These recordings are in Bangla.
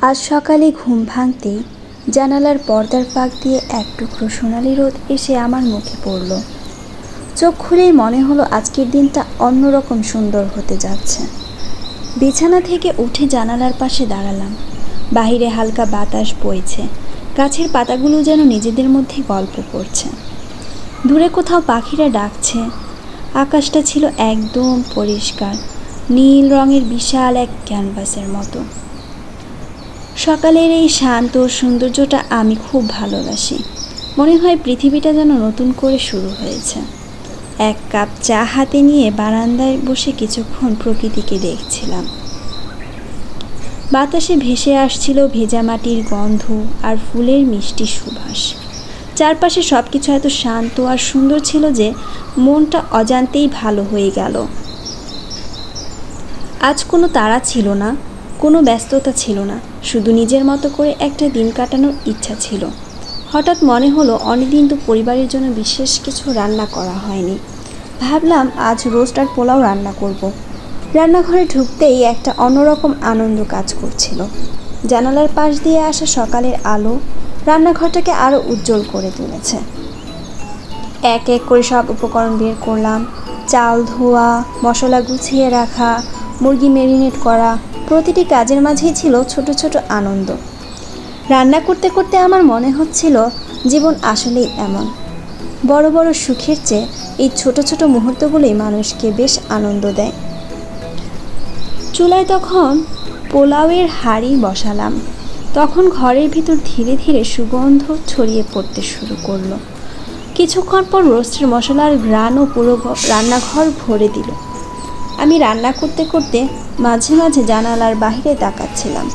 আজ সকালে ঘুম ভাঙতেই জানালার পর্দার ফাঁক দিয়ে এক টুকরো সোনালি রোদ এসে আমার মুখে পড়ল। চোখ খুলেই মনে হলো আজকের দিনটা অন্যরকম সুন্দর হতে যাচ্ছে। বিছানা থেকে উঠে জানালার পাশে দাঁড়ালাম। বাহিরে হালকা বাতাস বইছে, গাছের পাতাগুলো যেন নিজেদের মধ্যে গল্প করছে। দূরে কোথাও পাখিরা ডাকছে। আকাশটা ছিল একদম পরিষ্কার, নীল রঙের বিশাল এক ক্যানভাসের মতো। সকালের এই শান্ত সৌন্দর্যটা আমি খুব ভালোবাসি। মনে হয় পৃথিবীটা যেন নতুন করে শুরু হয়েছে। এক কাপ চা হাতে নিয়ে বারান্দায় বসে কিছুক্ষণ প্রকৃতিকে দেখছিলাম। বাতাসে ভেসে আসছিল ভেজা মাটির গন্ধ আর ফুলের মিষ্টি সুবাস। চারপাশে সব কিছু এত শান্ত আর সুন্দর ছিল যে মনটা অজান্তেই ভালো হয়ে গেল। আজ কোনো তাড়া ছিল না, কোনো ব্যস্ততা ছিল না, শুধু নিজের মতো করে একটা দিন কাটানোর ইচ্ছা ছিল। হঠাৎ মনে হলো অনেকদিন তো পরিবারের জন্য বিশেষ কিছু রান্না করা হয়নি। ভাবলাম আজ রোস্ট আর পোলাও রান্না করব। রান্নাঘরে ঢুকতেই একটা অন্যরকম আনন্দ কাজ করছিল। জানালার পাশ দিয়ে আসা সকালের আলো রান্নাঘরটাকে আরও উজ্জ্বল করে তুলেছে। এক এক করে সব উপকরণ বের করলাম। চাল ধোয়া, মশলা গুছিয়ে রাখা, মুরগি ম্যারিনেট করা, প্রতিটি কাজের মাঝেই ছিল ছোট ছোট আনন্দ। রান্না করতে করতে আমার মনে হচ্ছিল জীবন আসলেই এমন। বড় বড় সুখের চেয়ে এই ছোট ছোট মুহূর্তগুলোই মানুষকে বেশ আনন্দ দেয়। চুলায় তখন পোলাওয়ের হাঁড়ি বসালাম। তখন ঘরের ভিতর ধীরে ধীরে সুগন্ধ ছড়িয়ে পড়তে শুরু করলো। কিছুক্ষণ পর রোস্টের মশলার ঘ্রাণও পুরো রান্নাঘর ভরে দিল। আমি রান্না করতে করতে মাঝে মাঝে জানালার বাইরে তাকাচ্ছিলাম।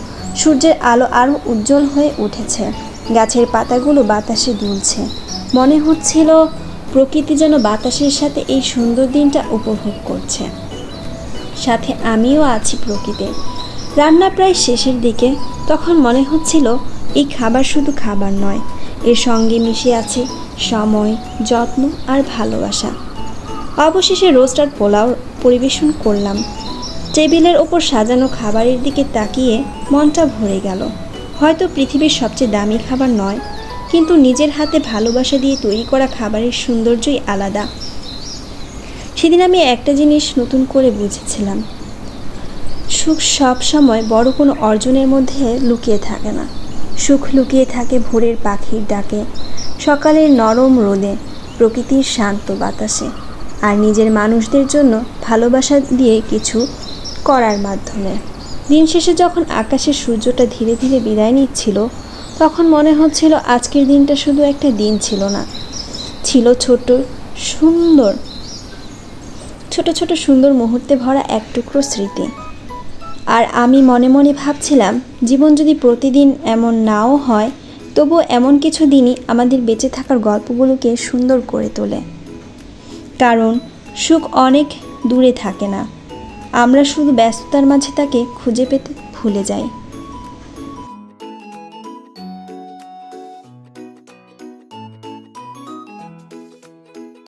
সূর্যের আলো আরও উজ্জ্বল হয়ে উঠেছে। গাছের পাতাগুলো বাতাসে দুলছে। মনে হচ্ছিল প্রকৃতি যেন বাতাসের সাথে এই সুন্দর দিনটা উপভোগ করছে। সাথে আমিও আছি প্রকৃতির। রান্না প্রায় শেষের দিকে। তখন মনে হচ্ছিল এই খাবার শুধু খাবার নয়, এর সঙ্গে মিশে আছে সময়, যত্ন আর ভালোবাসা। অবশেষে রোস্ট আর পোলাও পরিবেশন করলাম। টেবিলের ওপর সাজানো খাবারের দিকে তাকিয়ে মনটা ভরে গেল। হয়তো পৃথিবীর সবচেয়ে দামি খাবার নয়, কিন্তু নিজের হাতে ভালোবাসা দিয়ে তৈরি করা খাবারের সৌন্দর্যই আলাদা। সেদিন আমি একটা জিনিস নতুন করে বুঝেছিলাম, সুখ সব সময় বড় কোনো অর্জনের মধ্যে লুকিয়ে থাকে না। সুখ লুকিয়ে থাকে ভোরের পাখির ডাকে, সকালের নরম রোদে, প্রকৃতির শান্ত বাতাসে, আর নিজের মানুষদের জন্য ভালোবাসা দিয়ে কিছু করার মাধ্যমে। দিন শেষে যখন আকাশের সূর্যটা ধীরে ধীরে বিদায় নিচ্ছিল, তখন মনে হচ্ছিল আজকের দিনটা শুধু একটা দিন ছিল না, ছিল ছোট ছোট সুন্দর মুহূর্তে ভরা এক টুকরো স্মৃতি। আর আমি মনে মনে ভাবছিলাম, জীবন যদি প্রতিদিন এমন নাও হয়, তবুও এমন কিছু দিনই আমাদের বেঁচে থাকার গল্পগুলোকে সুন্দর করে তোলে। কারণ সুখ অনেক দূরে থাকে না, আমরা শুধু ব্যস্ততার মাঝে তাকে খুঁজে পেতে ভুলে যাই।